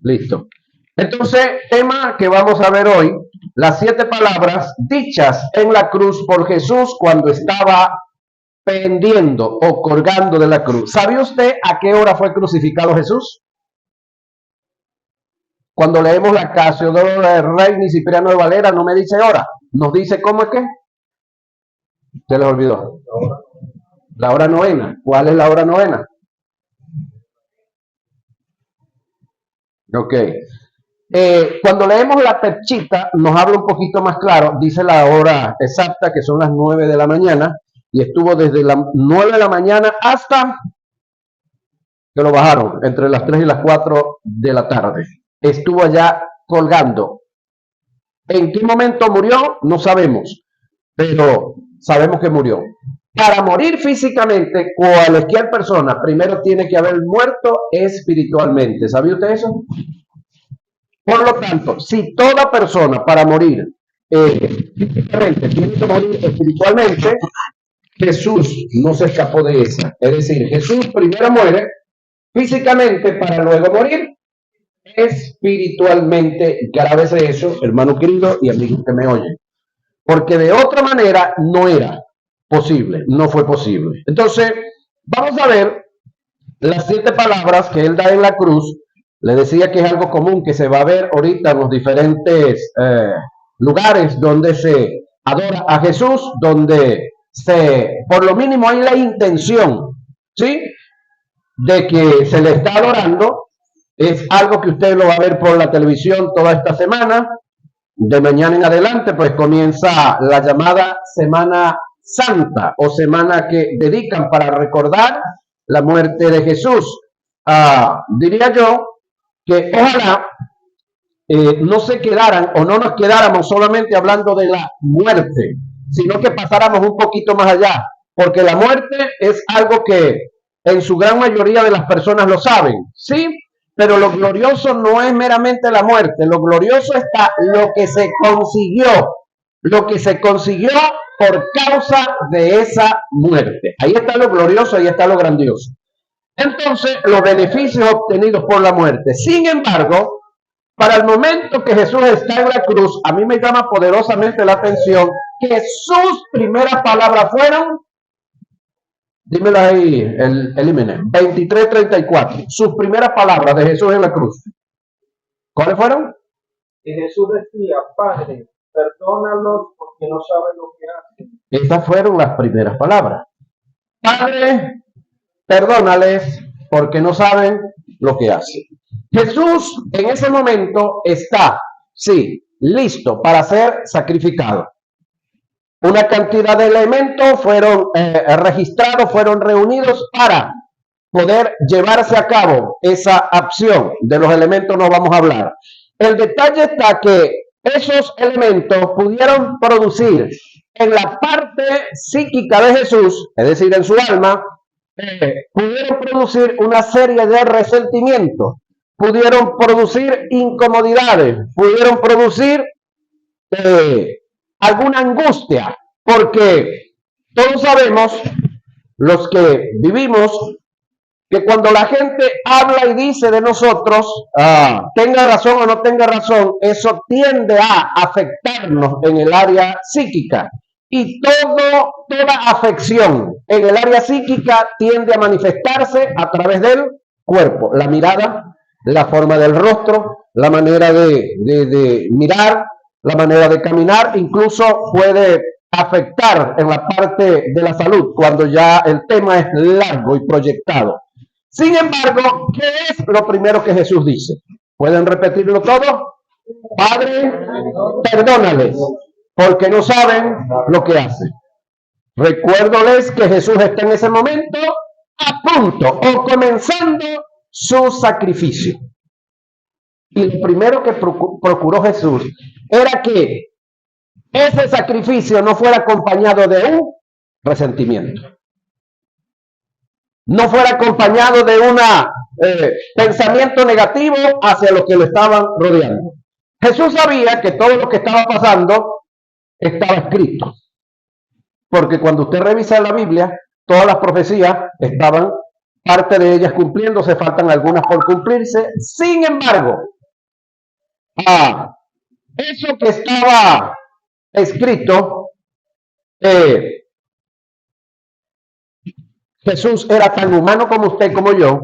Listo. Entonces, tema que vamos a ver hoy, las 7 palabras dichas en la cruz por Jesús cuando estaba pendiendo o colgando de la cruz. ¿Sabe usted a qué hora fue crucificado Jesús? Cuando leemos la Casiodoro de Reina y Cipriano de Valera, no me dice hora, nos dice cómo es que. Se les olvidó. La hora novena. ¿Cuál es la hora novena? Ok. Cuando leemos la perchita, nos habla un poquito más claro, dice la hora exacta, que son las 9 de la mañana, y estuvo desde las 9 de la mañana hasta que lo bajaron, entre las 3 y las 4 de la tarde. Estuvo allá colgando. ¿En qué momento murió? No sabemos, pero sabemos que murió. Para morir físicamente, cualquier persona primero tiene que haber muerto espiritualmente. ¿Sabía usted eso? Por lo tanto, si toda persona para morir físicamente tiene que morir espiritualmente, Jesús no se escapó de esa. Es decir, Jesús primero muere físicamente para luego morir espiritualmente. Grábese eso, hermano querido y amigo que me oyen. Porque de otra manera no era posible, no fue posible. Entonces, vamos a ver las 7 palabras que él da en la cruz. Le decía que es algo común que se va a ver ahorita en los diferentes lugares donde se adora a Jesús, donde por lo mínimo hay la intención, ¿sí?, de que se le está adorando. Es algo que usted lo va a ver por la televisión toda esta semana. De mañana en adelante, pues comienza la llamada Semana Santa o semana que dedican para recordar la muerte de Jesús. Diría yo que ojalá no se quedaran o no nos quedáramos solamente hablando de la muerte, sino que pasáramos un poquito más allá, porque la muerte es algo que en su gran mayoría de las personas lo saben, ¿sí? Pero lo glorioso no es meramente la muerte, lo glorioso está lo que se consiguió por causa de esa muerte. Ahí está lo glorioso, ahí está lo grandioso. Entonces, los beneficios obtenidos por la muerte. Sin embargo, para el momento que Jesús está en la cruz, a mí me llama poderosamente la atención que sus primeras palabras fueron, dímelo ahí, elimine, 23:34. Sus primeras palabras de Jesús en la cruz, ¿cuáles fueron? Y Jesús decía: Padre, perdónalos porque no saben lo que hacen. Estas fueron las primeras palabras. Padre, perdónales porque no saben lo que hacen. Jesús en ese momento está, sí, listo para ser sacrificado. Una cantidad de elementos fueron registrados, fueron reunidos para poder llevarse a cabo esa acción. De los elementos no vamos a hablar. El detalle está que esos elementos pudieron producir en la parte psíquica de Jesús, es decir, en su alma, pudieron producir una serie de resentimientos, pudieron producir incomodidades, pudieron producir alguna angustia, porque todos sabemos, los que vivimos, que cuando la gente habla y dice de nosotros, tenga razón o no tenga razón, eso tiende a afectarnos en el área psíquica. Y toda afección en el área psíquica tiende a manifestarse a través del cuerpo. La mirada, la forma del rostro, la manera de mirar, la manera de caminar, incluso puede afectar en la parte de la salud cuando ya el tema es largo y proyectado. Sin embargo, ¿qué es lo primero que Jesús dice? ¿Pueden repetirlo todo? Padre, perdónales, porque no saben lo que hacen. Recuérdoles que Jesús está en ese momento a punto o comenzando su sacrificio. Y lo primero que procuró Jesús era que ese sacrificio no fuera acompañado de un resentimiento, no fuera acompañado de un pensamiento negativo hacia los que lo estaban rodeando. Jesús sabía que todo lo que estaba pasando estaba escrito, porque cuando usted revisa la Biblia, todas las profecías estaban, parte de ellas cumpliéndose, faltan algunas por cumplirse. Sin embargo, Eso que estaba escrito, Jesús era tan humano como usted, como yo,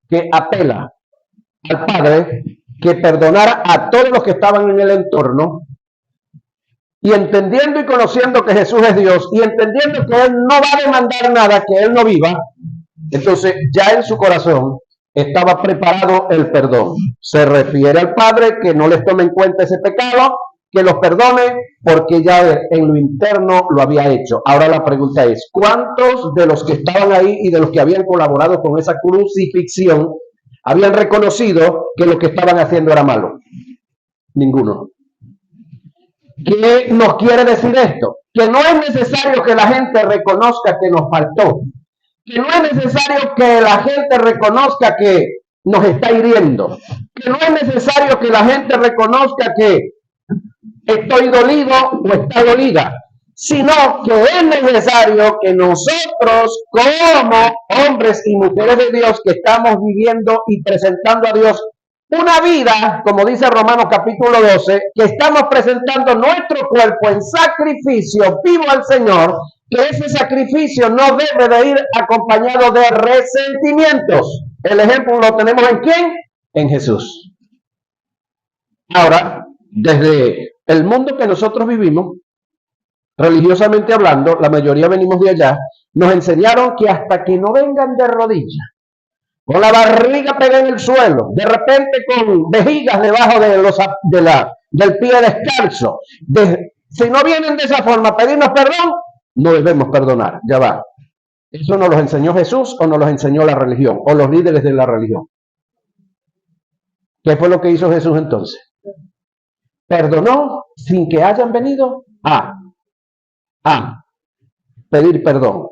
que apela al Padre que perdonara a todos los que estaban en el entorno, y entendiendo y conociendo que Jesús es Dios, y entendiendo que Él no va a demandar nada que Él no viva, entonces ya en su corazón estaba preparado el perdón. Se refiere al Padre que no les tome en cuenta ese pecado, que los perdone, porque ya en lo interno lo había hecho. Ahora la pregunta es, ¿cuántos de los que estaban ahí y de los que habían colaborado con esa crucifixión habían reconocido que lo que estaban haciendo era malo? Ninguno. ¿Qué nos quiere decir esto? Que no es necesario que la gente reconozca que nos faltó, que no es necesario que la gente reconozca que nos está hiriendo, que no es necesario que la gente reconozca que estoy dolido o está dolida, sino que es necesario que nosotros, como hombres y mujeres de Dios que estamos viviendo y presentando a Dios una vida, como dice Romanos capítulo 12, que estamos presentando nuestro cuerpo en sacrificio vivo al Señor, que ese sacrificio no debe de ir acompañado de resentimientos. El ejemplo lo tenemos ¿en quién? En Jesús. Ahora, desde el mundo que nosotros vivimos, religiosamente hablando, la mayoría venimos de allá, nos enseñaron que hasta que no vengan de rodillas, con la barriga pegada en el suelo, de repente con vejigas debajo del pie descalzo, si no vienen de esa forma a pedirnos perdón, no debemos perdonar. Ya va. ¿Eso nos lo enseñó Jesús o nos lo enseñó la religión o los líderes de la religión? ¿Qué fue lo que hizo Jesús entonces? Perdonó sin que hayan venido a pedir perdón.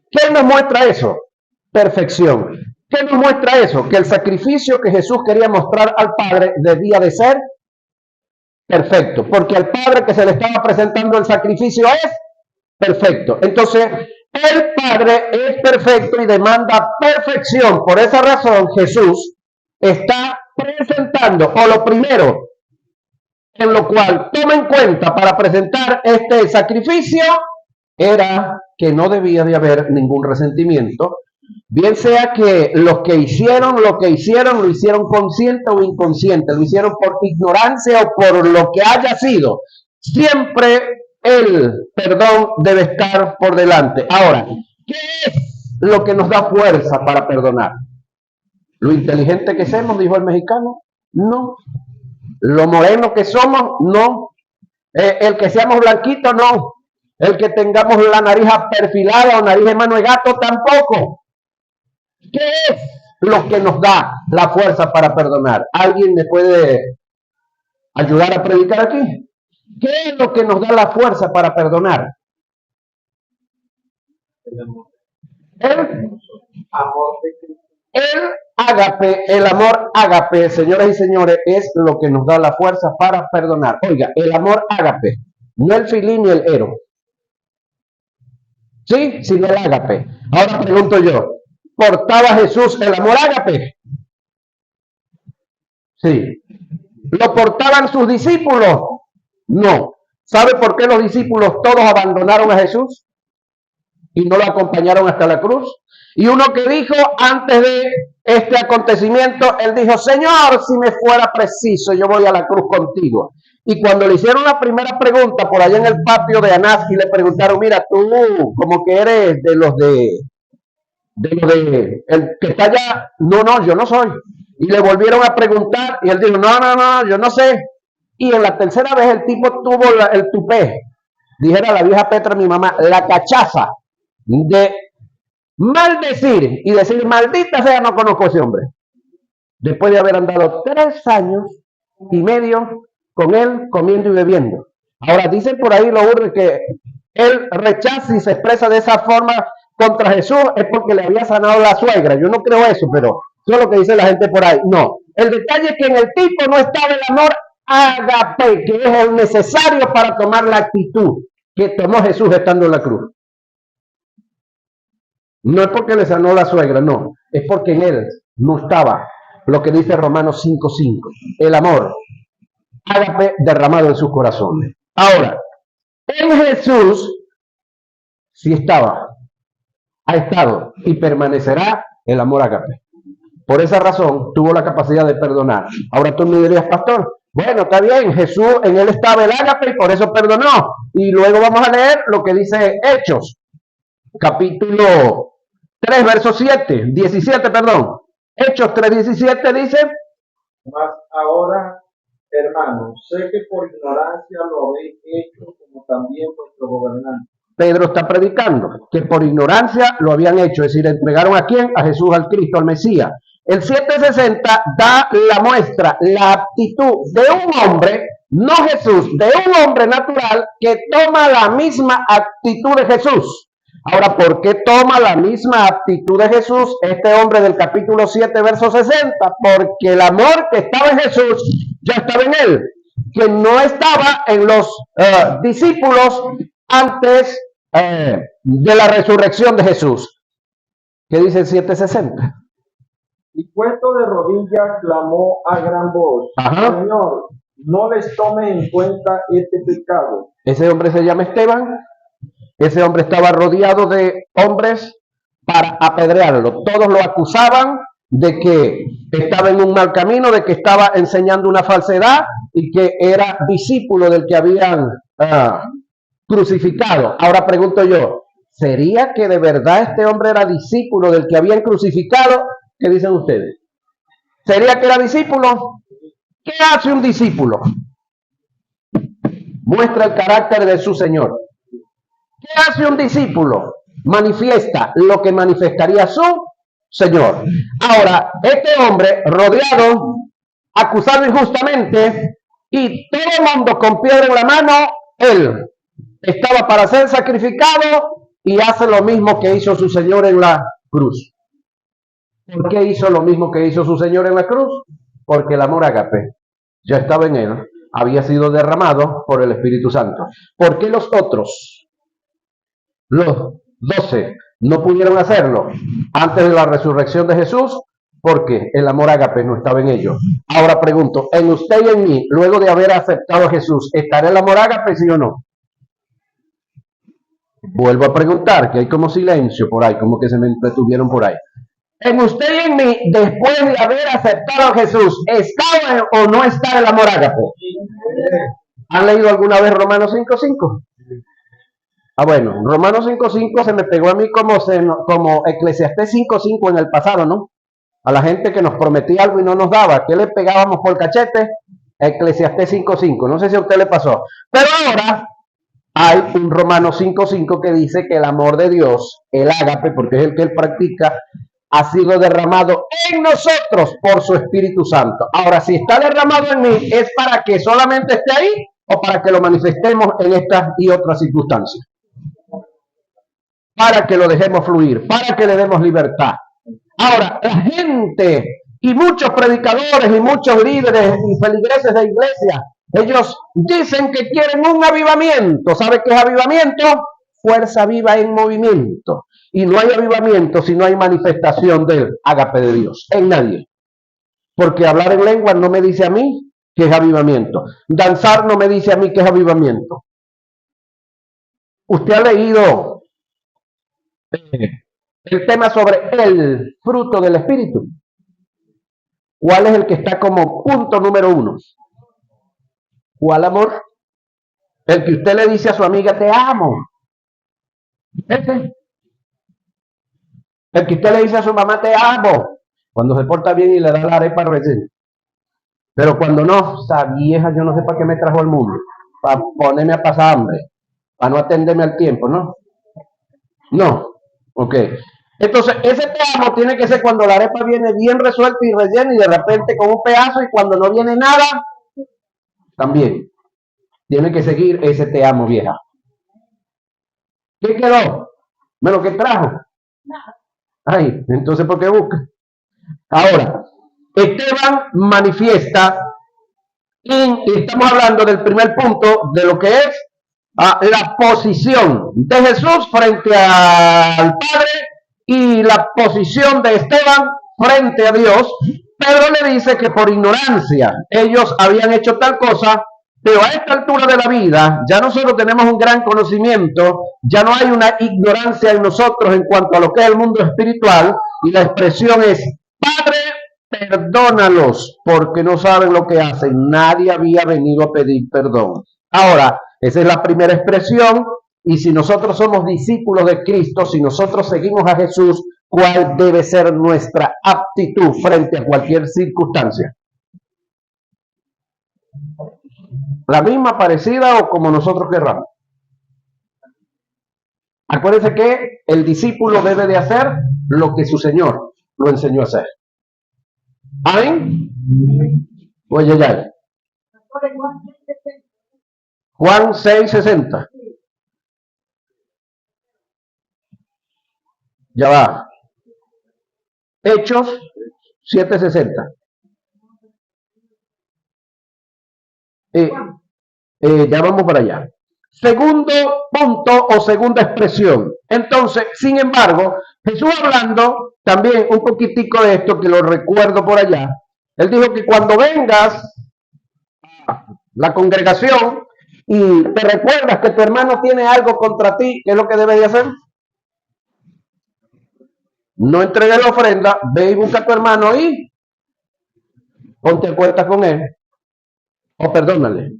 ¿Qué nos muestra eso? Perfección. ¿Qué nos muestra eso? Que el sacrificio que Jesús quería mostrar al Padre debía de ser perfecto, porque al Padre que se le estaba presentando el sacrificio es perfecto. Entonces, el Padre es perfecto y demanda perfección. Por esa razón, Jesús está presentando, o lo primero en lo cual toma en cuenta para presentar este sacrificio, era que no debía de haber ningún resentimiento, bien sea que los que hicieron lo hicieron consciente o inconsciente, lo hicieron por ignorancia o por lo que haya sido. Siempre el perdón debe estar por delante. Ahora, ¿qué es lo que nos da fuerza para perdonar? ¿Lo inteligente que somos, dijo el mexicano? No. ¿Lo moreno que somos? No. El que seamos blanquitos, no. El que tengamos la nariz perfilada o nariz de mano de gato, tampoco. ¿Qué es lo que nos da la fuerza para perdonar? ¿Alguien me puede ayudar a predicar aquí? ¿Qué es lo que nos da la fuerza para perdonar? El amor. El Amor de Cristo. El ágape, el amor ágape, señoras y señores, es lo que nos da la fuerza para perdonar. Oiga, el amor ágape, no el filín ni el ero. ¿Sí? Sino el ágape. Ahora pregunto yo, ¿portaba Jesús el amor ágape? Sí. ¿Lo portaban sus discípulos? No. ¿Sabe por qué los discípulos todos abandonaron a Jesús y no lo acompañaron hasta la cruz? Y uno que dijo antes de este acontecimiento, él dijo, Señor, si me fuera preciso, yo voy a la cruz contigo. Y cuando le hicieron la primera pregunta por allá en el patio de Anás y le preguntaron, mira, tú como que eres de los de el que está allá, no, yo no soy. Y le volvieron a preguntar y él dijo, no, yo no sé. Y en la tercera vez el tipo tuvo el tupé, dijera la vieja Petra, mi mamá, la cachaza de maldecir y decir, maldita sea, no conozco a ese hombre. Después de haber andado 3 años y medio con él comiendo y bebiendo. Ahora dicen por ahí lo urge que él rechaza y se expresa de esa forma contra Jesús es porque le había sanado la suegra. Yo no creo eso, pero eso es lo que dice la gente por ahí. No, el detalle es que en el tipo no estaba el amor ágape, que es el necesario para tomar la actitud que tomó Jesús estando en la cruz. No es porque le sanó la suegra, no, es porque en él no estaba lo que dice Romanos 5:5, el amor. ágape derramado en sus corazones. Ahora, en Jesús sí estaba, ha estado y permanecerá el amor ágape. Por esa razón tuvo la capacidad de perdonar. Ahora tú me dirías, pastor, bueno, está bien, Jesús, en él estaba el ágape y por eso perdonó. Y luego vamos a leer lo que dice Hechos, capítulo 3, verso 17, perdón. Hechos 3:17 dice: Mas ahora, hermanos, sé que por ignorancia lo habéis hecho, como también vuestro gobernante. Pedro está predicando que por ignorancia lo habían hecho, es decir, entregaron ¿a quién? A Jesús, al Cristo, al Mesías. El 7:60 da la muestra, la actitud de un hombre, no Jesús, de un hombre natural que toma la misma actitud de Jesús. Ahora, ¿por qué toma la misma actitud de Jesús este hombre del capítulo 7, verso 60? Porque el amor que estaba en Jesús ya estaba en él, que no estaba en los discípulos antes de la resurrección de Jesús. ¿Qué dice el 7:60? Y puesto de rodillas clamó a gran voz: Ajá. Señor, no les tome en cuenta este pecado. Ese hombre se llama Esteban. Ese hombre estaba rodeado de hombres para apedrearlo. Todos lo acusaban de que estaba en un mal camino, de que estaba enseñando una falsedad y que era discípulo del que habían crucificado. Ahora pregunto yo, ¿sería que de verdad este hombre era discípulo del que habían crucificado? ¿Qué dicen ustedes? ¿Sería que era discípulo? ¿Qué hace un discípulo? Muestra el carácter de su Señor. ¿Qué hace un discípulo? Manifiesta lo que manifestaría su Señor. Ahora, este hombre rodeado, acusado injustamente, y todo el mundo con piedra en la mano, él estaba para ser sacrificado y hace lo mismo que hizo su Señor en la cruz. ¿Por qué hizo lo mismo que hizo su Señor en la cruz? Porque el amor ágape ya estaba en él, había sido derramado por el Espíritu Santo. ¿Por qué los otros, los 12, no pudieron hacerlo antes de la resurrección de Jesús? Porque el amor ágape no estaba en ellos. Ahora pregunto, en usted y en mí, luego de haber aceptado a Jesús, ¿estará el amor ágape, sí o no? Vuelvo a preguntar, que hay como silencio por ahí, como que se me entretuvieron por ahí. En usted y en mí, después de haber aceptado a Jesús, ¿está o no está el amor ágape? ¿Han leído alguna vez Romanos 5:5? Bueno, Romanos 5:5 se me pegó a mí como Eclesiastés 5:5 en el pasado, ¿no? A la gente que nos prometía algo y no nos daba, ¿qué le pegábamos por cachete? Eclesiastés 5:5, no sé si a usted le pasó. Pero ahora hay un Romanos 5:5 que dice que el amor de Dios, el ágape, porque es el que él practica, ha sido derramado en nosotros por su Espíritu Santo. Ahora, si está derramado en mí, ¿es para que solamente esté ahí o para que lo manifestemos en estas y otras circunstancias? Para que lo dejemos fluir, para que le demos libertad. Ahora, la gente y muchos predicadores y muchos líderes y feligreses de iglesia, ellos dicen que quieren un avivamiento. ¿Sabe qué es avivamiento? Fuerza viva en movimiento. Y no hay avivamiento si no hay manifestación del ágape de Dios en nadie. Porque hablar en lengua no me dice a mí que es avivamiento. Danzar no me dice a mí que es avivamiento. Usted ha leído el tema sobre el fruto del Espíritu. ¿Cuál es el que está como punto número 1? ¿Cuál amor? El que usted le dice a su amiga, te amo. Ese. El que usted le dice a su mamá, te amo, cuando se porta bien y le da la arepa recién. Pero cuando no, esa vieja, yo no sé para qué me trajo al mundo, para ponerme a pasar hambre, para no atenderme al tiempo, ¿no? No, ok. Entonces, ese te amo tiene que ser cuando la arepa viene bien resuelta y rellena y de repente con un pedazo, y cuando no viene nada, también. Tiene que seguir ese te amo, vieja. ¿Qué quedó? ¿Me lo que trajo? Ay, entonces, ¿por qué busca? Ahora, Esteban manifiesta, y estamos hablando del primer punto de lo que es la posición de Jesús frente al Padre y la posición de Esteban frente a Dios, Pedro le dice que por ignorancia ellos habían hecho tal cosa, pero a esta altura de la vida ya nosotros tenemos un gran conocimiento, ya no hay una ignorancia en nosotros en cuanto a lo que es el mundo espiritual, y la expresión es: Padre, perdónalos porque no saben lo que hacen. Nadie había venido a pedir perdón. Ahora, esa es la primera expresión, y si nosotros somos discípulos de Cristo, si nosotros seguimos a Jesús, ¿cuál debe ser nuestra actitud frente a cualquier circunstancia? ¿La misma, parecida o como nosotros querramos? Acuérdense que el discípulo debe de hacer lo que su Señor lo enseñó a hacer. ¿Amén? Pues ya. Juan 6:60. Ya va. Hechos 7:60. Ya vamos para allá. Segundo punto o segunda expresión. Entonces, sin embargo, Jesús hablando también un poquitico de esto, que lo recuerdo por allá, él dijo que cuando vengas a la congregación y te recuerdas que tu hermano tiene algo contra ti, ¿qué es lo que debes de hacer? No entregues la ofrenda, ve y busca a tu hermano y ponte a cuenta con él o perdónale.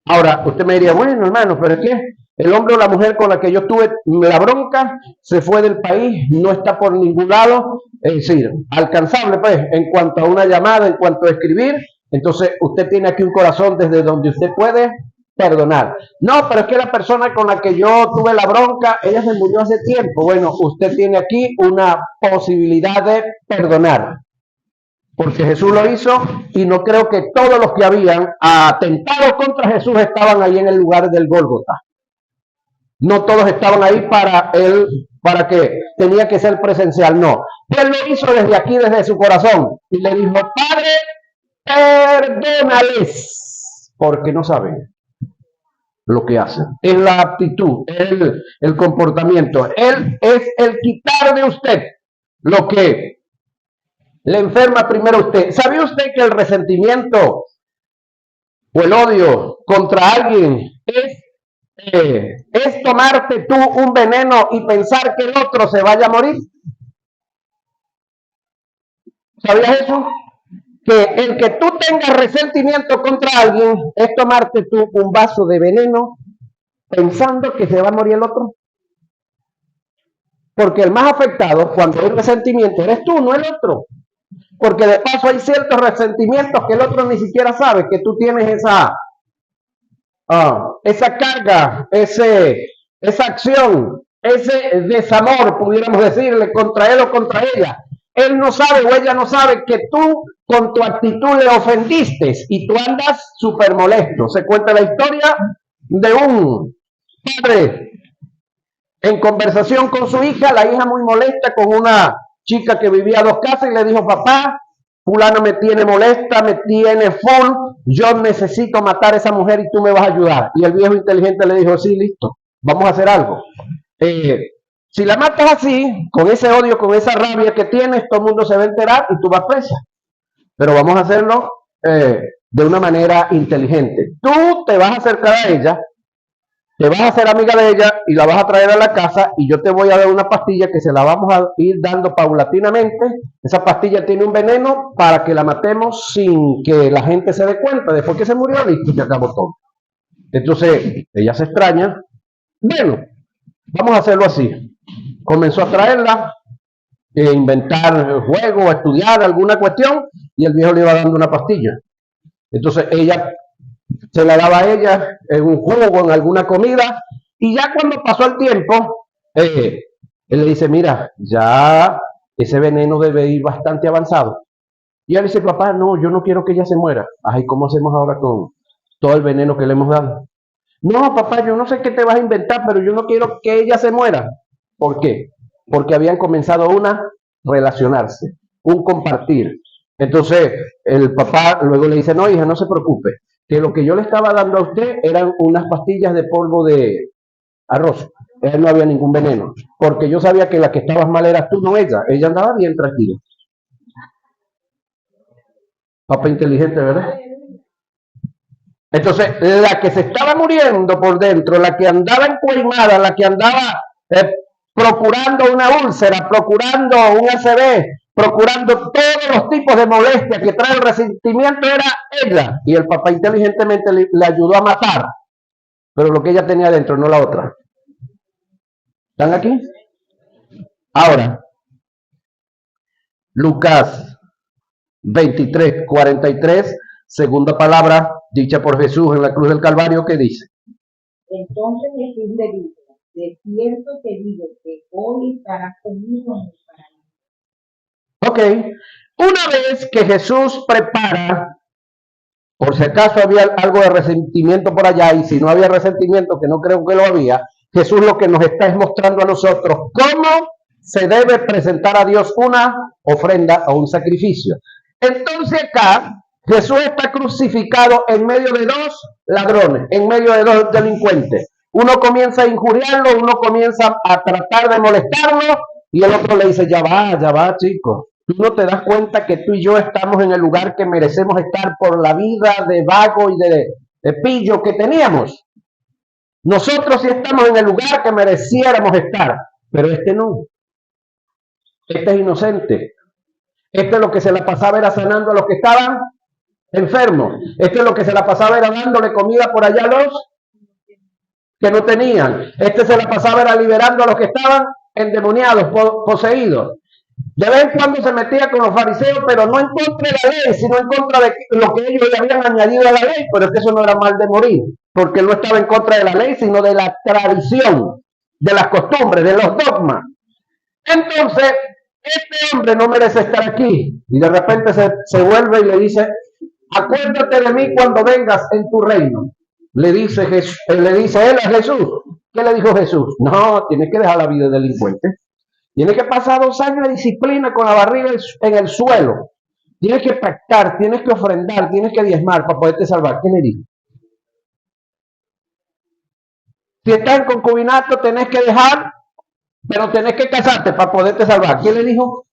Ahora, usted me diría, bueno, hermano, pero es que el hombre o la mujer con la que yo tuve la bronca se fue del país, no está por ningún lado, es decir, alcanzable, pues, en cuanto a una llamada, en cuanto a escribir. Entonces, usted tiene aquí un corazón desde donde usted puede perdonar. No, pero es que la persona con la que yo tuve la bronca, ella se murió hace tiempo. Bueno, usted tiene aquí una posibilidad de perdonar, porque Jesús lo hizo, y no creo que todos los que habían atentado contra Jesús estaban ahí en el lugar del Gólgota. No todos estaban ahí para que tenía que ser presencial, no. Él lo hizo desde aquí, desde su corazón, y le dijo: Padre, perdónales, porque no saben lo que hacen. Es la actitud, el comportamiento. Él es el quitar de usted lo que le enferma primero a usted. ¿Sabía usted que el resentimiento o el odio contra alguien es tomarte tú un veneno y pensar que el otro se vaya a morir? ¿Sabías eso? Que el que tú tengas resentimiento contra alguien es tomarte tú un vaso de veneno pensando que se va a morir el otro. Porque el más afectado cuando hay resentimiento eres tú, no el otro. Porque de paso hay ciertos resentimientos que el otro ni siquiera sabe que tú tienes esa carga, esa acción, ese desamor, pudiéramos decirle, contra él o contra ella. Él no sabe o ella no sabe que tú con tu actitud le ofendiste y tú andas súper molesto. Se cuenta la historia de un padre en conversación con su hija, la hija muy molesta con una chica que vivía a 2 casas, y le dijo: papá, fulano me tiene molesta, me tiene full, yo necesito matar a esa mujer y tú me vas a ayudar. Y el viejo inteligente le dijo: sí, listo, vamos a hacer algo. Si la matas así, con ese odio, con esa rabia que tienes, todo el mundo se va a enterar y tú vas presa. Pero vamos a hacerlo de una manera inteligente. Tú te vas a acercar a ella, te vas a hacer amiga de ella y la vas a traer a la casa, y yo te voy a dar una pastilla que se la vamos a ir dando paulatinamente. Esa pastilla tiene un veneno para que la matemos sin que la gente se dé cuenta. Después que se murió, listo, se acabó todo. Entonces, ella se extraña. Bueno, vamos a hacerlo así. Comenzó a traerla, inventar juego, estudiar alguna cuestión, y el viejo le iba dando una pastilla. Entonces ella se la daba a ella en un jugo, en alguna comida, y ya cuando pasó el tiempo, él le dice: mira, ya ese veneno debe ir bastante avanzado. Y él dice: papá, no, yo no quiero que ella se muera. Ay, ¿cómo hacemos ahora con todo el veneno que le hemos dado? No, papá, yo no sé qué te vas a inventar, pero yo no quiero que ella se muera. ¿Por qué? Porque habían comenzado relacionarse, un compartir. Entonces el papá luego le dice: no, hija, no se preocupe, que lo que yo le estaba dando a usted eran unas pastillas de polvo de arroz. Él no había ningún veneno, porque yo sabía que la que estabas mal eras tú, no ella. Ella andaba bien tranquila. Papa inteligente, ¿verdad? Entonces, la que se estaba muriendo por dentro, la que andaba encuaimada, la que andaba procurando una úlcera, procurando un ACV, procurando todos los tipos de molestias que trae el resentimiento, era ella. Y el papá inteligentemente le ayudó a matar, pero lo que ella tenía dentro, no la otra. ¿Están aquí? Ahora, Lucas 23:43, segunda palabra dicha por Jesús en la cruz del Calvario, ¿qué dice? Entonces Jesús le dijo, de cierto te digo que hoy estarás conmigo en el paraíso. Ok, una vez que Jesús prepara, por si acaso había algo de resentimiento por allá, y si no había resentimiento, que no creo que lo había, Jesús lo que nos está es mostrando a nosotros cómo se debe presentar a Dios una ofrenda o un sacrificio. Entonces acá Jesús está crucificado en medio de dos ladrones, en medio de dos delincuentes. Uno comienza a injuriarlo, uno comienza a tratar de molestarlo y el otro le dice, ya va, chico. Tú no te das cuenta que tú y yo estamos en el lugar que merecemos estar por la vida de vago y de pillo que teníamos. Nosotros sí estamos en el lugar que mereciéramos estar, pero este no. Este es inocente. Este lo que se la pasaba era sanando a los que estaban enfermos. Este lo que se la pasaba era dándole comida por allá a los que no tenían. Este se la pasaba era liberando a los que estaban endemoniados, poseídos. De vez en cuando se metía con los fariseos, pero no en contra de la ley, sino en contra de lo que ellos le habían añadido a la ley. Pero es que eso no era mal de morir, porque él no estaba en contra de la ley, sino de la tradición, de las costumbres, de los dogmas. Entonces, este hombre no merece estar aquí. Y de repente se vuelve y le dice, acuérdate de mí cuando vengas en tu reino. Le dice él a Jesús. ¿Qué le dijo Jesús? No, tienes que dejar la vida de delincuente. Tienes que pasar 2 años de disciplina con la barriga en el suelo. Tienes que pactar, tienes que ofrendar, tienes que diezmar para poderte salvar. ¿Qué le dijo? Si estás en concubinato, tenés que dejar, pero tenés que casarte para poderte salvar. ¿Quién le dijo?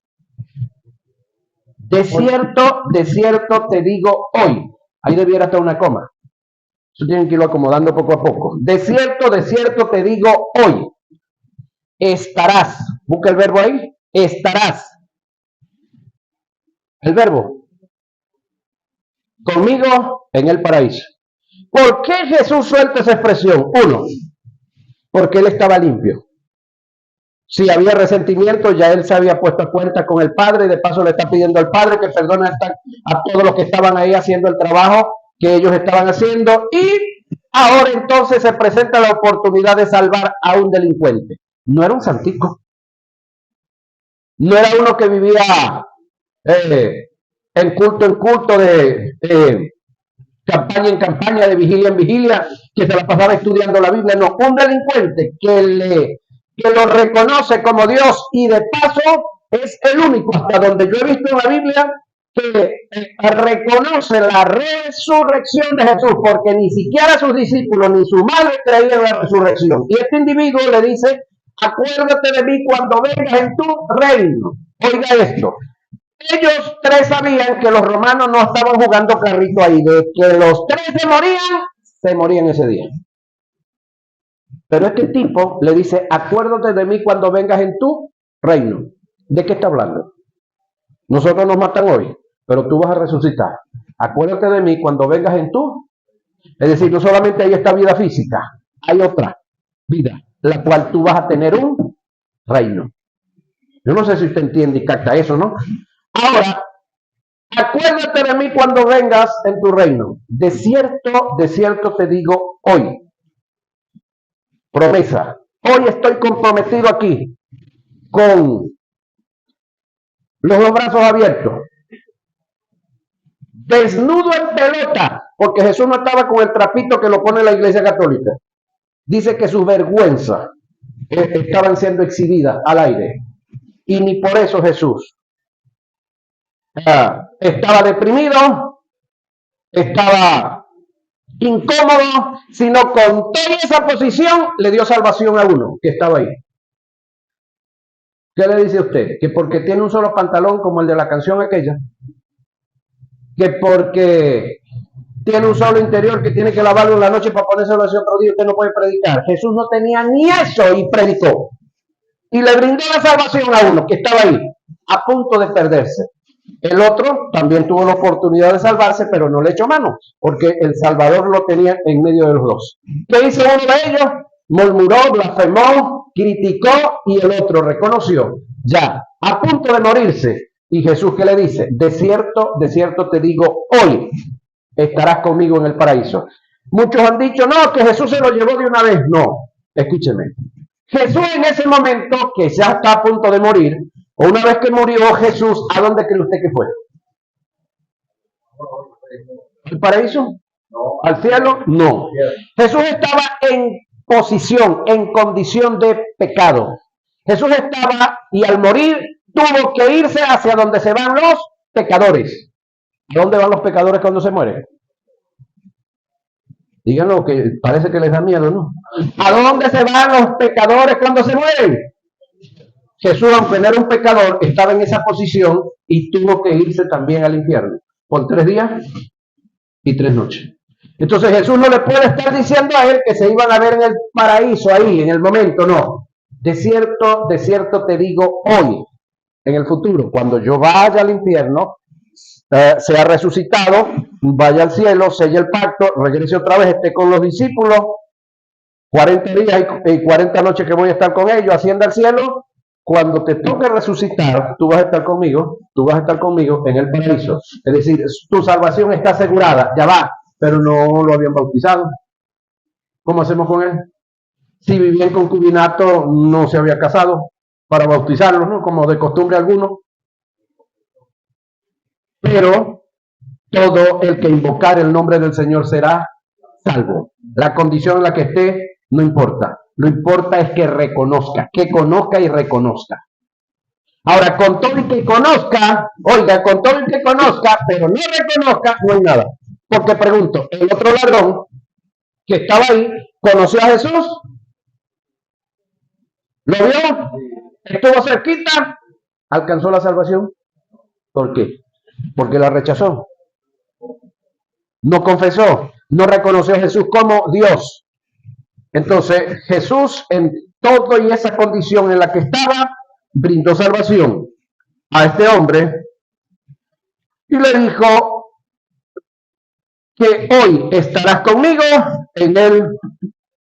De cierto te digo hoy. Ahí debiera estar una coma. Eso tienen que irlo acomodando poco a poco. De cierto te digo hoy. Estarás. Busca el verbo ahí. Estarás. El verbo. Conmigo en el paraíso. ¿Por qué Jesús suelta esa expresión? 1. Porque él estaba limpio. Si había resentimiento, ya él se había puesto a cuenta con el Padre y de paso le está pidiendo al Padre que perdone a todos los que estaban ahí haciendo el trabajo que ellos estaban haciendo. Y ahora entonces se presenta la oportunidad de salvar a un delincuente. No era un santico. No era uno que vivía en culto, de campaña en campaña, de vigilia en vigilia, que se la pasaba estudiando la Biblia. No, un delincuente que lo reconoce como Dios y de paso es el único hasta donde yo he visto en la Biblia que reconoce la resurrección de Jesús, porque ni siquiera sus discípulos ni su madre creían en la resurrección. Y este individuo le dice, acuérdate de mí cuando vengas en tu reino. Oiga esto. Ellos 3 sabían que los romanos no estaban jugando carrito ahí, de que los 3 se morían ese día. Pero este tipo le dice, acuérdate de mí cuando vengas en tu reino. ¿De qué está hablando? Nosotros nos matan hoy, pero tú vas a resucitar. Acuérdate de mí cuando vengas en tu. Es decir, no solamente hay esta vida física, hay otra vida, la cual tú vas a tener un reino. Yo no sé si usted entiende y capta eso, ¿no? Ahora, acuérdate de mí cuando vengas en tu reino. De cierto te digo hoy. Promesa. Hoy estoy comprometido aquí con los 2 brazos abiertos. Desnudo en pelota, porque Jesús no estaba con el trapito que lo pone la Iglesia Católica. Dice que sus vergüenzas estaban siendo exhibidas al aire. Y ni por eso Jesús estaba deprimido, estaba incómodo, sino con toda esa posición le dio salvación a uno que estaba ahí. ¿Qué le dice a usted? Que porque tiene un solo pantalón como el de la canción aquella, que porque tiene un solo interior que tiene que lavarlo en la noche para ponérselo hacia otro día, usted no puede predicar. Jesús no tenía ni eso y predicó. Y le brindó la salvación a uno que estaba ahí, a punto de perderse. El otro también tuvo la oportunidad de salvarse, pero no le echó mano, porque el Salvador lo tenía en medio de los dos. ¿Qué hizo uno de ellos? Murmuró, blasfemó, criticó, y el otro reconoció, ya, a punto de morirse. Y Jesús, ¿qué le dice? De cierto te digo, hoy estarás conmigo en el paraíso. Muchos han dicho, no, que Jesús se lo llevó de una vez. No, escúcheme. Jesús en ese momento, que ya está a punto de morir, o una vez que murió Jesús, ¿a dónde cree usted que fue? ¿Al paraíso? ¿Al cielo? No. Jesús estaba en posición, en condición de pecado. Jesús estaba, y al morir tuvo que irse hacia donde se van los pecadores. ¿A dónde van los pecadores cuando se mueren? Díganlo, que parece que les da miedo, ¿no? ¿A dónde se van los pecadores cuando se mueren? Jesús, aunque no era un pecador, estaba en esa posición y tuvo que irse también al infierno por 3 días y 3 noches. Entonces Jesús no le puede estar diciendo a él que se iban a ver en el paraíso ahí, en el momento, no. De cierto te digo hoy, en el futuro, cuando yo vaya al infierno, sea resucitado, vaya al cielo, selle el pacto, regrese otra vez, esté con los discípulos, 40 días y 40 noches que voy a estar con ellos, ascienda al cielo. Cuando te toque resucitar, tú vas a estar conmigo en el paraíso. Es decir, tu salvación está asegurada, ya va, pero no lo habían bautizado. ¿Cómo hacemos con él? Si vivía en concubinato, no se había casado para bautizarlo, ¿no? Como de costumbre algunos. Pero todo el que invocar el nombre del Señor será salvo. La condición en la que esté no importa. Lo importa es que reconozca, que conozca y reconozca. Ahora, con todo el que conozca, oiga, con todo el que conozca, pero no reconozca, no hay nada. Porque pregunto, el otro ladrón que estaba ahí, ¿conoció a Jesús? ¿Lo vio? ¿Estuvo cerquita? ¿Alcanzó la salvación? ¿Por qué? Porque la rechazó. No confesó, no reconoció a Jesús como Dios. Entonces Jesús, en todo y esa condición en la que estaba, brindó salvación a este hombre y le dijo que hoy estarás conmigo en el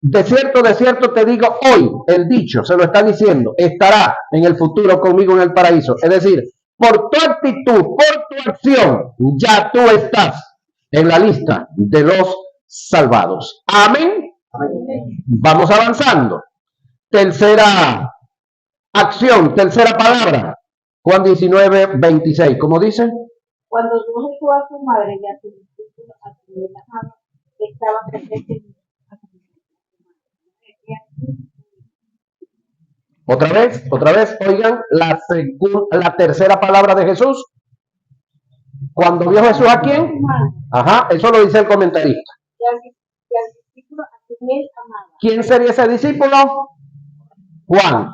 de cierto te digo hoy, el dicho se lo está diciendo, estará en el futuro conmigo en el paraíso. Es decir, por tu actitud, por tu acción, ya tú estás en la lista de los salvados. Amén. Vamos avanzando. Tercera acción, tercera palabra. Juan 19:26. ¿Cómo dice? Cuando dio Jesús a su madre y a sus discípulos a su la mano, estaba presente. Otra vez, oigan la tercera palabra de Jesús. Cuando vio Jesús a quién? Ajá, eso lo dice el comentarista. ¿Quién sería ese discípulo? Juan.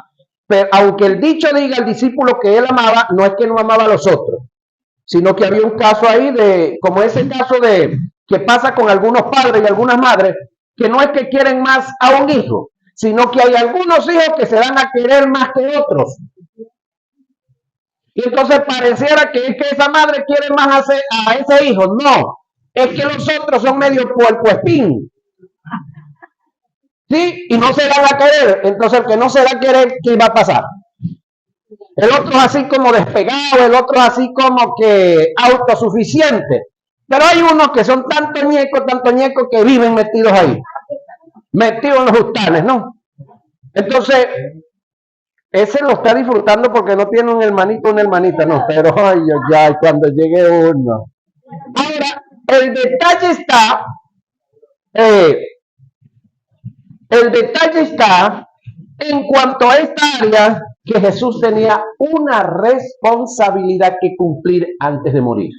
Pero aunque el dicho diga el discípulo que él amaba, no es que no amaba a los otros, sino que había un caso ahí de, como ese caso de que pasa con algunos padres y algunas madres, que no es que quieren más a un hijo, sino que hay algunos hijos que se dan a querer más que otros. Y entonces pareciera que es que esa madre quiere más a ese hijo. No, es que los otros son medio puercoespín. ¿Sí? Y no se dan a querer. Entonces el que no se da a querer, ¿qué va a pasar? El otro es así como despegado, el otro es así como que autosuficiente. Pero hay unos que son tanto ñecos que viven metidos ahí. Metidos en los justanes, ¿no? Entonces, ese lo está disfrutando porque no tiene un hermanito o una hermanita, no. Pero, ay, cuando llegue uno. Ahora, el detalle está en cuanto a esta área que Jesús tenía una responsabilidad que cumplir antes de morir.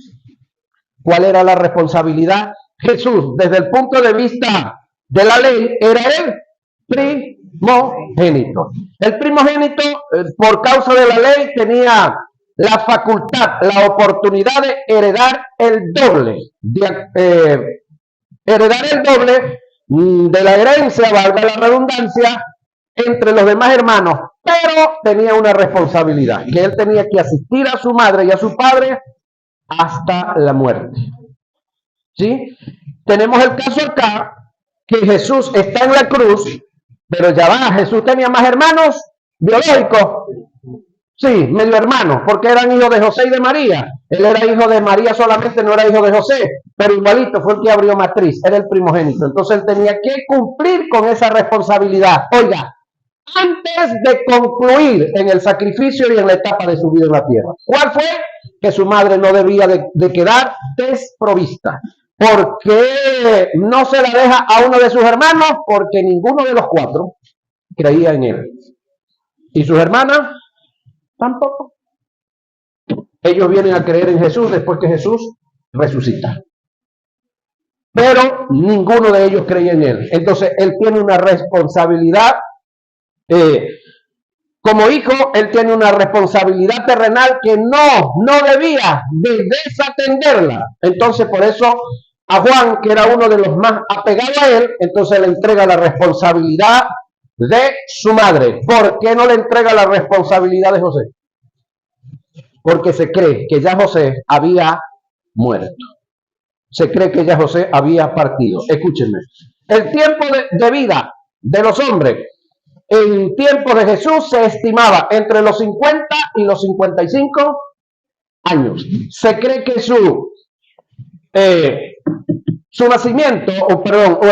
¿Cuál era la responsabilidad? Jesús, desde el punto de vista de la ley, era el primogénito. El primogénito, por causa de la ley, tenía la facultad, la oportunidad de heredar el doble, de la herencia, valga la redundancia, entre los demás hermanos, pero tenía una responsabilidad, que él tenía que asistir a su madre y a su padre hasta la muerte. ¿Sí? Tenemos el caso acá, que Jesús está en la cruz, pero ya va, Jesús tenía más hermanos biológicos. Sí, medio hermanos, porque eran hijos de José y de María. Él era hijo de María solamente, no era hijo de José, pero igualito fue el que abrió matriz, era el primogénito. Entonces él tenía que cumplir con esa responsabilidad. Oiga, antes de concluir en el sacrificio y en la etapa de su vida en la tierra. ¿Cuál fue? Que su madre no debía de quedar desprovista. ¿Por qué no se la deja a uno de sus hermanos? Porque ninguno de los cuatro creía en él. ¿Y sus hermanas? Tampoco. Ellos vienen a creer en Jesús después que Jesús resucita. Pero ninguno de ellos creía en él. Entonces él tiene una responsabilidad. Como hijo, él tiene una responsabilidad terrenal que no debía de desatenderla. Entonces, por eso, a Juan, que era uno de los más apegados a él, entonces le entrega la responsabilidad de su madre. ¿Por qué no le entrega la responsabilidad de José? Porque se cree que ya José había muerto. Se cree que ya José había partido. Escúchenme. El tiempo de vida de los hombres en tiempo de Jesús se estimaba entre los 50 y los 55 años. Se cree que su nacimiento, o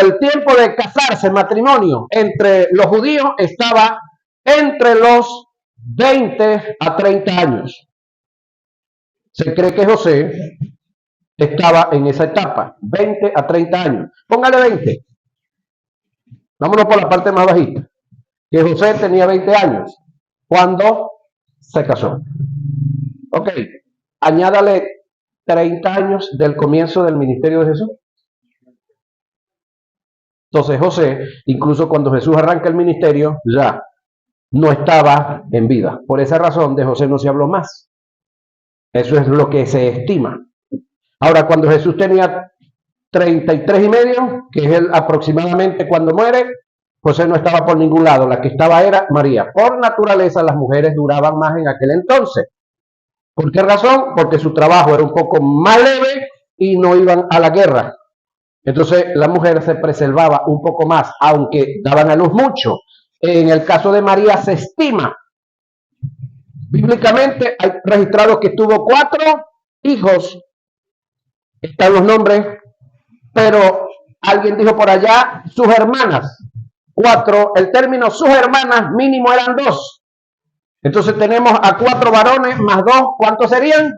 el tiempo de casarse, matrimonio, entre los judíos estaba entre los 20 a 30 años. Se cree que José estaba en esa etapa, 20 a 30 años. Póngale 20. Vámonos por la parte más bajita. Que José tenía 20 años cuando se casó. Ok, añádale 30 años del comienzo del ministerio de Jesús. Entonces José, incluso cuando Jesús arranca el ministerio, ya no estaba en vida. Por esa razón de José no se habló más. Eso es lo que se estima. Ahora, cuando Jesús tenía 33 y medio, que es él aproximadamente cuando muere, José no estaba por ningún lado, la que estaba era María. Por naturaleza las mujeres duraban más en aquel entonces. ¿Por qué razón? Porque su trabajo era un poco más leve y no iban a la guerra. Entonces la mujer se preservaba un poco más, aunque daban a luz mucho. En el caso de María se estima, bíblicamente hay registrados que tuvo 4 hijos. Están los nombres, pero alguien dijo por allá sus hermanas. 4, el término sus hermanas mínimo eran 2. Entonces tenemos a 4 varones más 2, ¿cuántos serían?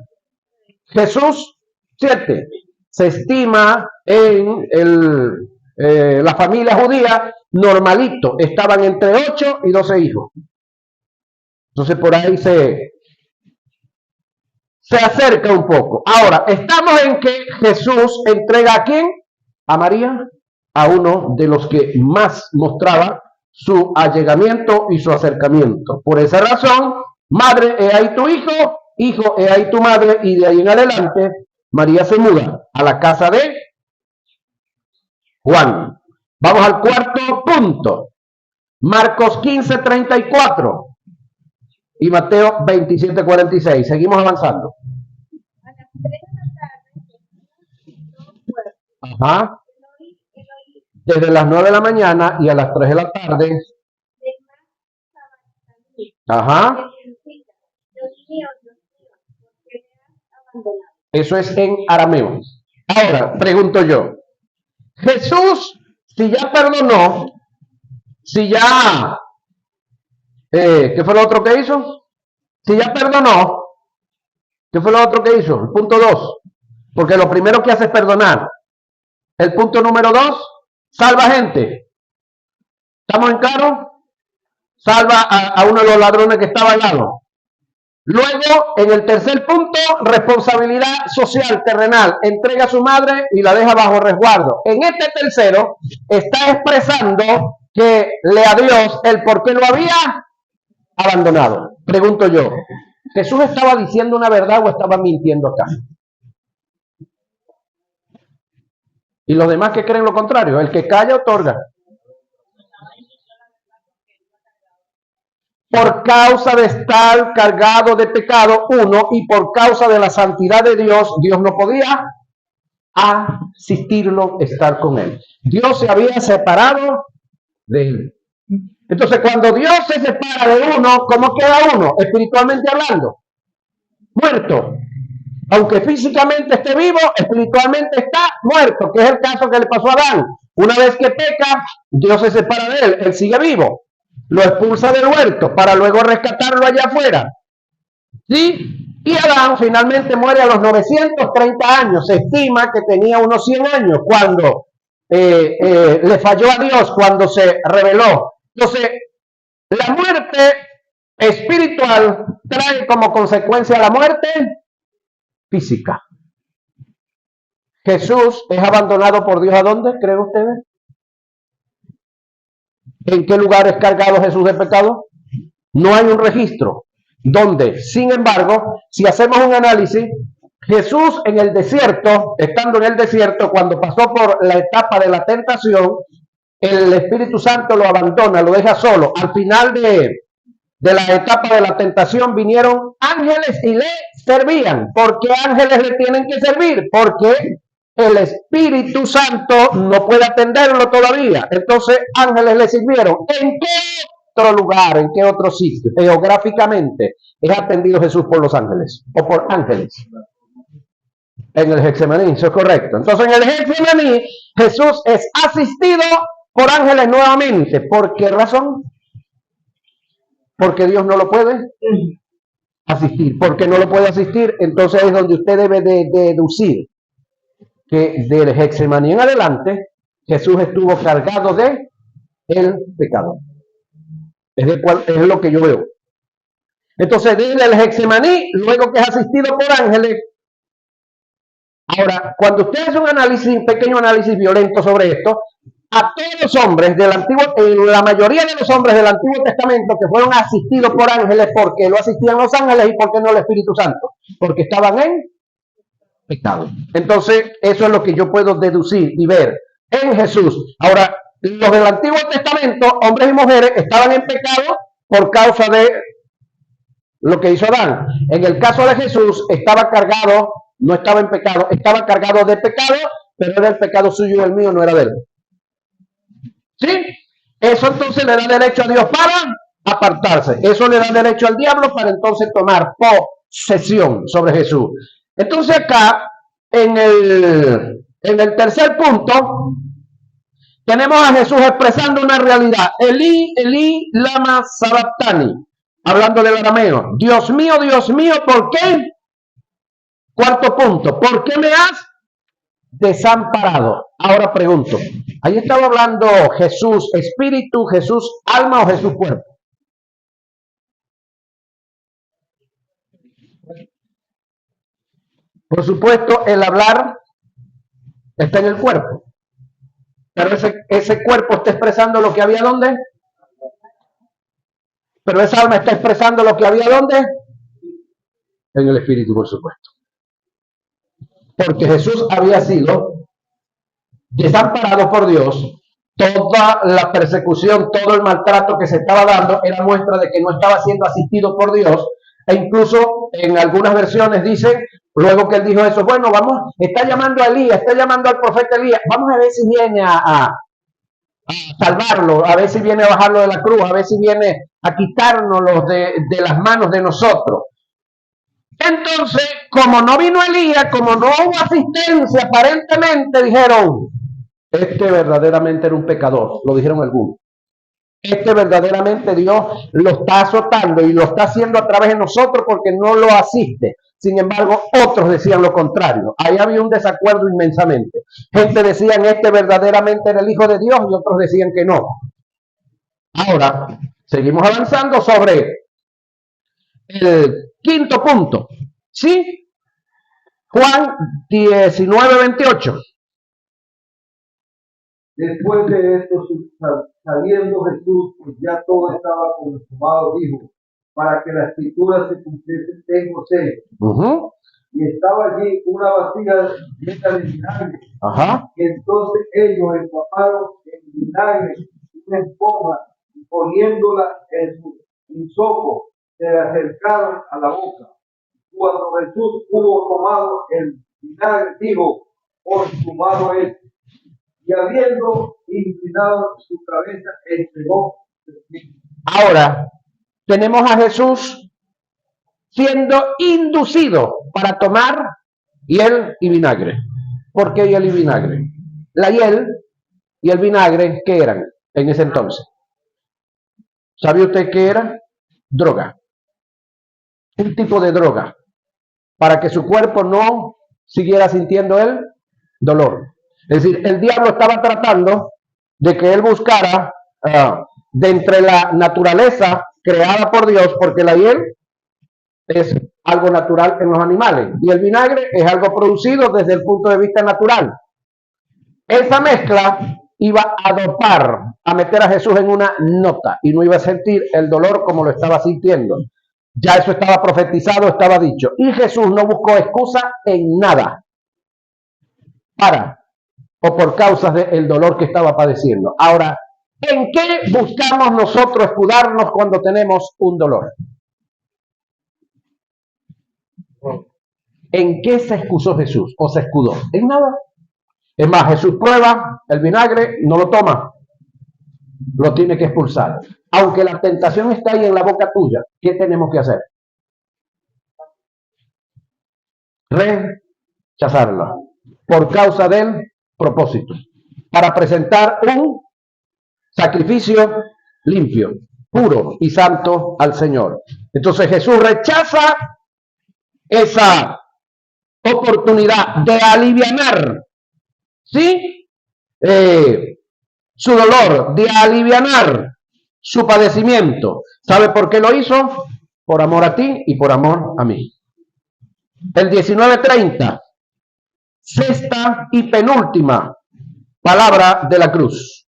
Jesús, 7. Se estima en la familia judía, normalito, estaban entre 8 y 12 hijos. Entonces por ahí se acerca un poco. Ahora, estamos en que Jesús entrega a ¿quién? A María, a uno de los que más mostraba su allegamiento y su acercamiento. Por esa razón, madre, he ahí tu hijo, hijo, he ahí tu madre, y de ahí en adelante, María se muda a la casa de Juan. Vamos al cuarto punto. Marcos 15:34 y Mateo 27:46. Seguimos avanzando. Ajá. Desde las 9 de la mañana y a las 3 de la tarde. Ajá. Eso es en arameo. Ahora, pregunto yo. Jesús, si ya perdonó, si ya... ¿qué fue lo otro que hizo? Si ya perdonó, ¿qué fue lo otro que hizo? El punto 2. Porque lo primero que hace es perdonar. El punto número 2, salva gente. ¿Estamos en claro? Salva a uno de los ladrones que estaba al lado. Luego, en el tercer punto, responsabilidad social, terrenal. Entrega a su madre y la deja bajo resguardo. En este tercero, está expresando que le a Dios el por qué lo había abandonado. Pregunto yo, ¿Jesús estaba diciendo una verdad o estaba mintiendo acá? Y los demás que creen lo contrario, el que calla otorga. Por causa de estar cargado de pecado, uno, y por causa de la santidad de Dios, Dios no podía asistirlo, estar con él. Dios se había separado de él. Entonces, cuando Dios se separa de uno, ¿cómo queda uno? Espiritualmente hablando, muerto. Aunque físicamente esté vivo, espiritualmente está muerto, que es el caso que le pasó a Adán. Una vez que peca, Dios se separa de él, él sigue vivo. Lo expulsa del huerto para luego rescatarlo allá afuera. ¿Sí? Y Adán finalmente muere a los 930 años. Se estima que tenía unos 100 años cuando le falló a Dios, cuando se rebeló. Entonces, la muerte espiritual trae como consecuencia la muerte física. Jesús es abandonado por Dios. ¿A dónde creen ustedes? ¿En qué lugar es cargado Jesús de pecado? No hay un registro. ¿Dónde? Sin embargo, si hacemos un análisis, Jesús en el desierto, estando en el desierto, cuando pasó por la etapa de la tentación, el Espíritu Santo lo abandona, lo deja solo. Al final de la etapa de la tentación vinieron ángeles y le servían. ¿Por qué ángeles le tienen que servir? Porque el Espíritu Santo no puede atenderlo todavía. Entonces ángeles le sirvieron. ¿En qué otro lugar, en qué otro sitio geográficamente es atendido Jesús por los ángeles o por ángeles? En el Getsemaní, eso es correcto. Entonces en el Getsemaní Jesús es asistido por ángeles nuevamente. ¿Por qué razón? Porque Dios no lo puede asistir. Porque no lo puede asistir, entonces es donde usted debe de deducir que del Getsemaní en adelante Jesús estuvo cargado de el pecado. Es lo que yo veo. Entonces desde el Getsemaní, luego que es asistido por ángeles. Ahora, cuando usted hace un análisis, un pequeño análisis violento sobre esto, a todos los hombres del Antiguo, la mayoría de los hombres del Antiguo Testamento que fueron asistidos por ángeles, porque lo asistían los ángeles y porque no el Espíritu Santo, porque estaban en pecado. Entonces, eso es lo que yo puedo deducir y ver en Jesús. Ahora, los del Antiguo Testamento, hombres y mujeres, estaban en pecado por causa de lo que hizo Adán. En el caso de Jesús, estaba cargado, no estaba en pecado, estaba cargado de pecado, pero era el pecado suyo y el mío, no era de él. ¿Sí? Eso entonces le da derecho a Dios para apartarse. Eso le da derecho al diablo para entonces tomar posesión sobre Jesús. Entonces acá, en el tercer punto, tenemos a Jesús expresando una realidad. Elí, Elí, lama sabactani. Hablando del arameo. Dios mío, ¿por qué? Cuarto punto. ¿Por qué me has desamparado? Ahora pregunto. Ahí estaba hablando Jesús espíritu, Jesús alma o Jesús cuerpo. Por supuesto, el hablar está en el cuerpo. Pero ese cuerpo está expresando lo que había ¿dónde? Pero esa alma está expresando lo que había ¿dónde? En el espíritu, por supuesto. Porque Jesús había sido desamparado por Dios. Toda la persecución, todo el maltrato que se estaba dando era muestra de que no estaba siendo asistido por Dios. E incluso en algunas versiones dicen, luego que él dijo eso, bueno, vamos, está llamando a Elías, está llamando al profeta Elías, vamos a ver si viene a salvarlo, a ver si viene a bajarlo de la cruz, a ver si viene a quitárnoslo de las manos de nosotros. Entonces, como no vino Elías, como no hubo asistencia, aparentemente dijeron, este verdaderamente era un pecador, lo dijeron algunos. Este verdaderamente Dios lo está azotando y lo está haciendo a través de nosotros porque no lo asiste. Sin embargo, otros decían lo contrario. Ahí había un desacuerdo inmensamente. Gente decían este verdaderamente era el Hijo de Dios y otros decían que no. Ahora, seguimos avanzando sobre el quinto punto. ¿Sí? Juan 19:28. Después de esto, saliendo Jesús, pues ya todo estaba consumado, dijo, para que la escritura se cumpliese en José. Ujú. Y estaba allí una vasija llena de vinagre. Ajá. Y entonces ellos empaparon en vinagre una esponja y poniéndola en su hisopo, se le acercaron a la boca. Cuando Jesús hubo tomado el vinagre, dijo: consumado es. Y habiendo inclinado su cabeza, entregó el espíritu. Ahora tenemos a Jesús siendo inducido para tomar hiel y vinagre. ¿Por qué hiel y vinagre? La hiel y el vinagre, ¿qué eran en ese entonces? ¿Sabe usted qué era? Droga. Un tipo de droga para que su cuerpo no siguiera sintiendo el dolor. Es decir, el diablo estaba tratando de que él buscara de entre la naturaleza creada por Dios, porque la hiel es algo natural en los animales y el vinagre es algo producido desde el punto de vista natural. Esa mezcla iba a dopar, a meter a Jesús en una nota y no iba a sentir el dolor como lo estaba sintiendo. Ya eso estaba profetizado, estaba dicho. Y Jesús no buscó excusa en nada para o por causa del dolor que estaba padeciendo. Ahora, ¿en qué buscamos nosotros escudarnos cuando tenemos un dolor? ¿En qué se excusó Jesús o se escudó? En nada. Es más, Jesús prueba el vinagre, no lo toma, lo tiene que expulsar. Aunque la tentación está ahí en la boca tuya, ¿qué tenemos que hacer? Rechazarla por causa del propósito, para presentar un sacrificio limpio, puro y santo al Señor. Entonces Jesús rechaza esa oportunidad de alivianar, ¿sí? Su dolor, de alivianar su padecimiento. ¿Sabe por qué lo hizo? Por amor a ti y por amor a mí. El 19:30, sexta y penúltima palabra de la cruz.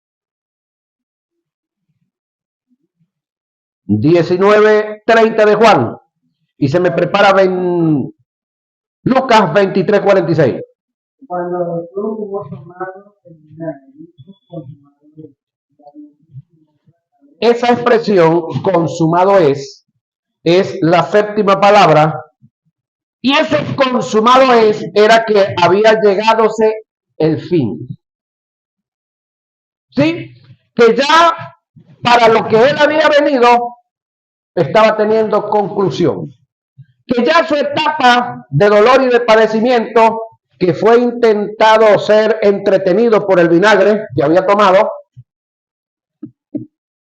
19:30 de Juan. Y se me prepara Lucas 23:46. Cuando Jesús hubo tomado el vinagre, dijo: consumado es. Esa expresión, consumado es la séptima palabra. Y ese consumado era que había llegádose el fin. ¿Sí? Que ya para lo que él había venido estaba teniendo conclusión. Que ya su etapa de dolor y de padecimiento, que fue intentado ser entretenido por el vinagre que había tomado,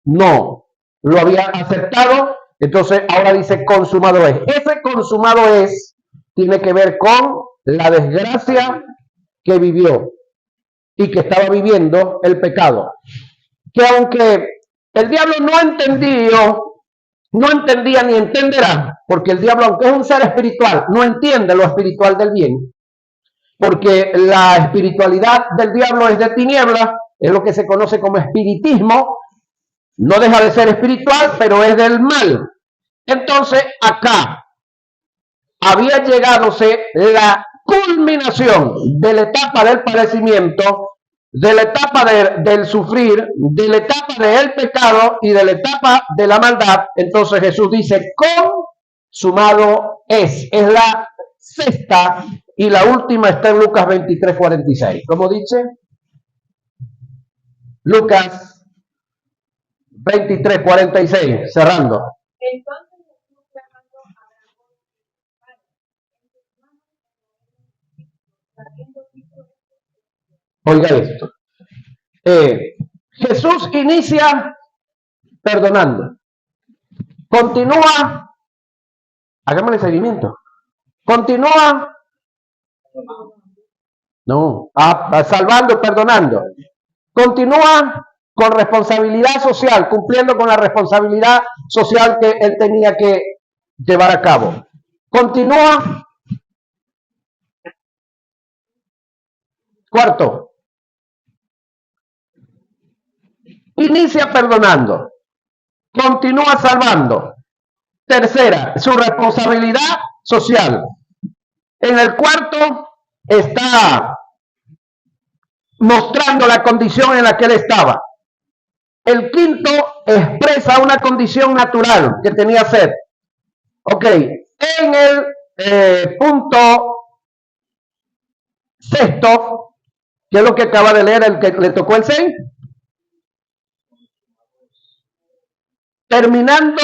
no lo había aceptado. Entonces ahora dice consumado es. Ese consumado es tiene que ver con la desgracia que vivió y que estaba viviendo el pecado. Que aunque el diablo no entendía ni entenderá, porque el diablo, aunque es un ser espiritual, no entiende lo espiritual del bien, porque la espiritualidad del diablo es de tinieblas, es lo que se conoce como espiritismo, no deja de ser espiritual, pero es del mal. Entonces, acá había llegádose la culminación de la etapa del padecimiento, de la etapa del sufrir, de la etapa del pecado y de la etapa de la maldad. Entonces Jesús dice, consumado es. Es la sexta y la última está en Lucas 23:46. ¿Cómo dice? Lucas 23:46, cerrando. Entonces Jesús llamando a Abraham, sabiendo Oiga esto. Jesús inicia perdonando. Continúa, hagámosle seguimiento. Continúa, salvando, perdonando. Continúa con responsabilidad social, cumpliendo con la responsabilidad social que él tenía que llevar a cabo. Continúa. Cuarto, inicia perdonando, continúa salvando, Tercera, su responsabilidad social. En el cuarto está mostrando la condición en la que él estaba. El quinto expresa una condición natural que tenía sed. Ok, en el punto sexto, que es lo que acaba de leer el que le tocó el 6, terminando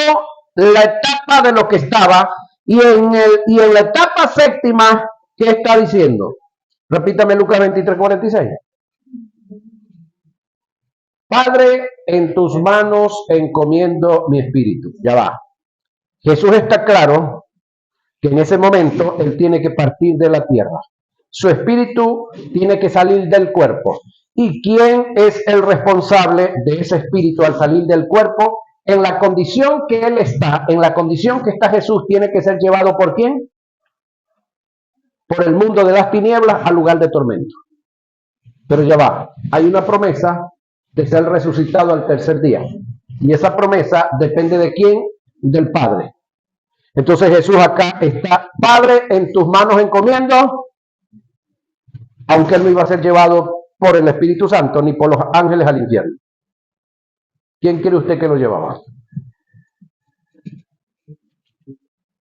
la etapa de lo que estaba, y en la etapa séptima, ¿qué está diciendo? Repítame Lucas 23:46. Padre, en tus manos encomiendo mi espíritu. Ya va. Jesús está claro que en ese momento él tiene que partir de la tierra. Su espíritu tiene que salir del cuerpo. ¿Y quién es el responsable de ese espíritu al salir del cuerpo? En la condición que él está, en la condición que está Jesús, tiene que ser llevado ¿por quién? Por el mundo de las tinieblas al lugar de tormento. Pero ya va, hay una promesa de ser resucitado al tercer día. Y esa promesa depende de quién? Del Padre. Entonces Jesús acá está, Padre, en tus manos encomiendo, aunque él no iba a ser llevado por el Espíritu Santo ni por los ángeles al infierno. ¿Quién cree usted que lo llevaba?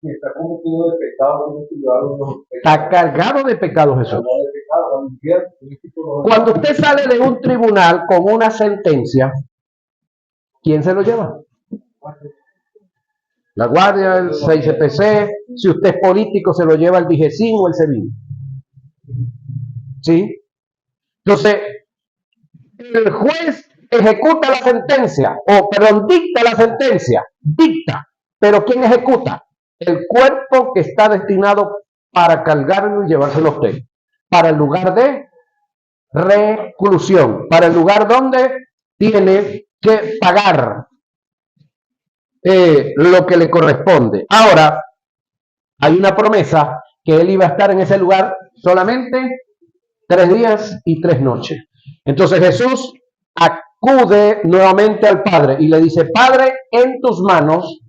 Está cometido de pecado, tiene que llevarlo los pecados. Está cargado de pecado Jesús. De pecado, al infierno, tiene que llevarlo. Cuando usted sale de un tribunal con una sentencia, ¿quién se lo lleva? La Guardia, el 6CPC, si usted es político se lo lleva el DGCIN o el SEBIN. ¿Sí? Entonces, el juez ejecuta la sentencia, dicta la sentencia, dicta, pero ¿quién ejecuta? El cuerpo que está destinado para cargarlo y llevárselo a usted, para el lugar de reclusión, para el lugar donde tiene que pagar lo que le corresponde. Ahora, hay una promesa que él iba a estar en ese lugar solamente 3 días y 3 noches. Entonces Jesús acude nuevamente al Padre y le dice, Padre, en tus manos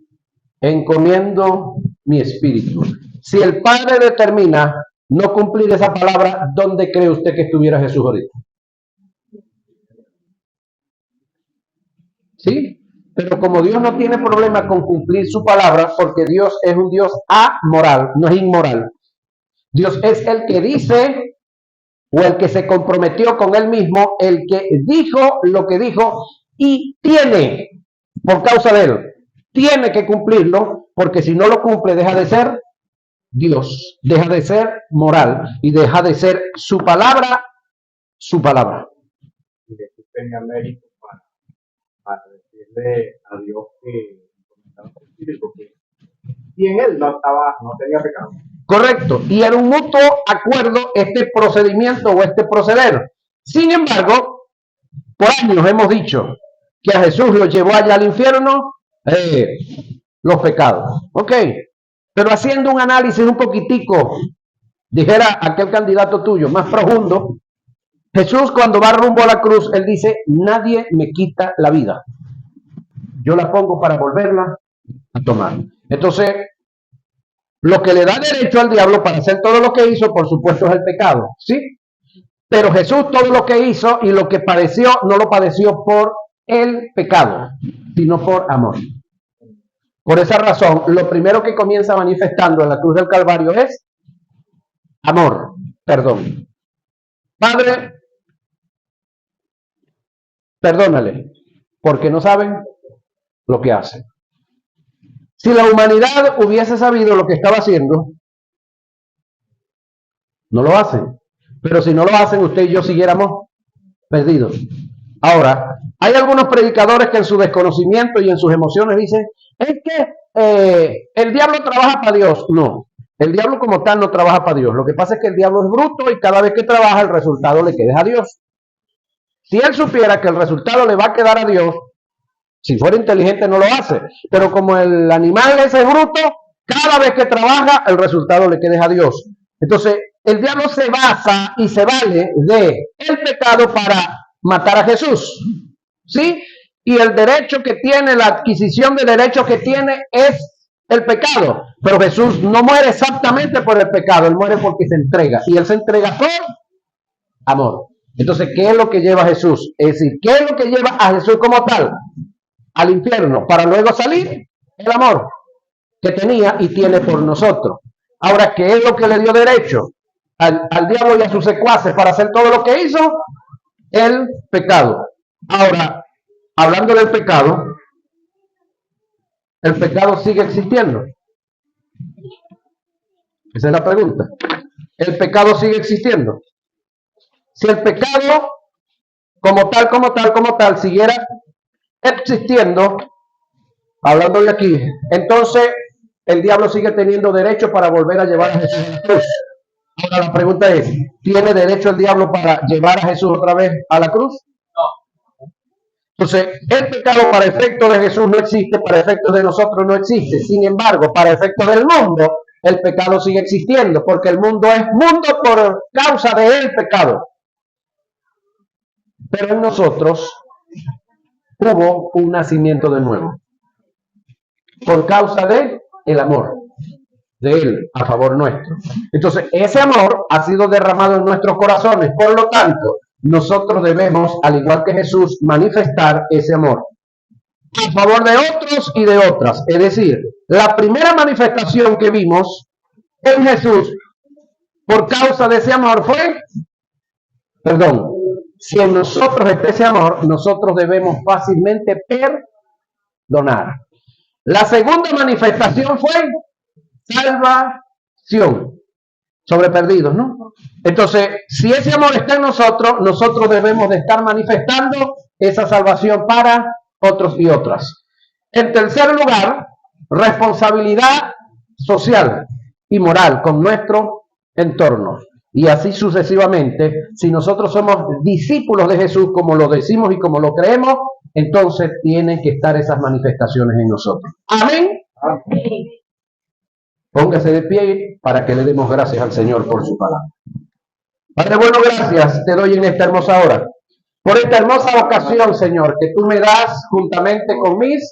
encomiendo mi espíritu. Si el Padre determina no cumplir esa palabra, ¿dónde cree usted que estuviera Jesús ahorita? ¿Sí? Pero como Dios no tiene problema con cumplir su palabra, porque Dios es un Dios amoral, no es inmoral. Dios es el que dice, o el que se comprometió con él mismo, el que dijo lo que dijo, y tiene, por causa de él, tiene que cumplirlo, porque si no lo cumple, deja de ser Dios, deja de ser moral, y deja de ser su palabra, su palabra. Y Jesús tenía mérito para decirle a Dios que encomendaba su espíritu, y en él no tenía pecado. Correcto, y era un mutuo acuerdo este procedimiento o este proceder. Sin embargo, por años hemos dicho que a Jesús lo llevó allá al infierno los pecados. Ok, pero haciendo un análisis un poquitico, dijera aquel candidato tuyo, más profundo, Jesús cuando va rumbo a la cruz, él dice, nadie me quita la vida. Yo la pongo para volverla a tomar. Entonces, lo que le da derecho al diablo para hacer todo lo que hizo, por supuesto, es el pecado, ¿sí? Pero Jesús todo lo que hizo y lo que padeció, no lo padeció por el pecado, sino por amor. Por esa razón, lo primero que comienza manifestando en la cruz del Calvario es amor, perdón. Padre, perdónale, porque no saben lo que hacen. Si la humanidad hubiese sabido lo que estaba haciendo, no lo hacen. Pero si no lo hacen, usted y yo siguiéramos perdidos. Ahora, hay algunos predicadores que en su desconocimiento y en sus emociones dicen, es que el diablo trabaja para Dios. No, el diablo como tal no trabaja para Dios. Lo que pasa es que el diablo es bruto y cada vez que trabaja el resultado le queda a Dios. Si él supiera que el resultado le va a quedar a Dios, si fuera inteligente no lo hace, pero como el animal ese es bruto, cada vez que trabaja el resultado le queda a Dios. Entonces, el diablo se basa y se vale de el pecado para matar a Jesús, ¿sí? Y el derecho que tiene, la adquisición de derechos que tiene es el pecado. Pero Jesús no muere exactamente por el pecado, Él muere porque se entrega. Y Él se entrega por amor. Entonces, ¿qué es lo que lleva a Jesús? Es decir, ¿qué es lo que lleva a Jesús como tal al infierno? Para luego salir, el amor que tenía y tiene por nosotros. Ahora, ¿qué es lo que le dio derecho al diablo y a sus secuaces para hacer todo lo que hizo? El pecado. Ahora, hablando del pecado, ¿el pecado sigue existiendo? Esa es la pregunta. ¿El pecado sigue existiendo? Si el pecado como tal, siguiera existiendo, hablando de aquí, entonces el diablo sigue teniendo derecho para volver a llevar a Jesús a la cruz. Ahora la pregunta es, ¿tiene derecho el diablo para llevar a Jesús otra vez a la cruz? No. Entonces, el pecado para efectos de Jesús no existe, para efectos de nosotros no existe. Sin embargo, para efectos del mundo, el pecado sigue existiendo, porque el mundo es mundo por causa del pecado. Pero en nosotros hubo un nacimiento de nuevo, por causa de el amor de Él a favor nuestro. Entonces, ese amor ha sido derramado en nuestros corazones. Por lo tanto, nosotros debemos, al igual que Jesús, manifestar ese amor a favor de otros y de otras. Es decir, la primera manifestación que vimos en Jesús por causa de ese amor fue, si en nosotros está ese amor, nosotros debemos fácilmente perdonar. La segunda manifestación fue salvación sobre perdidos, ¿no? Entonces, si ese amor está en nosotros, nosotros debemos de estar manifestando esa salvación para otros y otras. En tercer lugar, responsabilidad social y moral con nuestro entorno. Y así sucesivamente, si nosotros somos discípulos de Jesús, como lo decimos y como lo creemos, entonces tienen que estar esas manifestaciones en nosotros. Amén. Amén. Póngase de pie para que le demos gracias al Señor por su palabra. Padre bueno, gracias te doy en esta hermosa hora, por esta hermosa ocasión, Señor, que tú me das juntamente con mis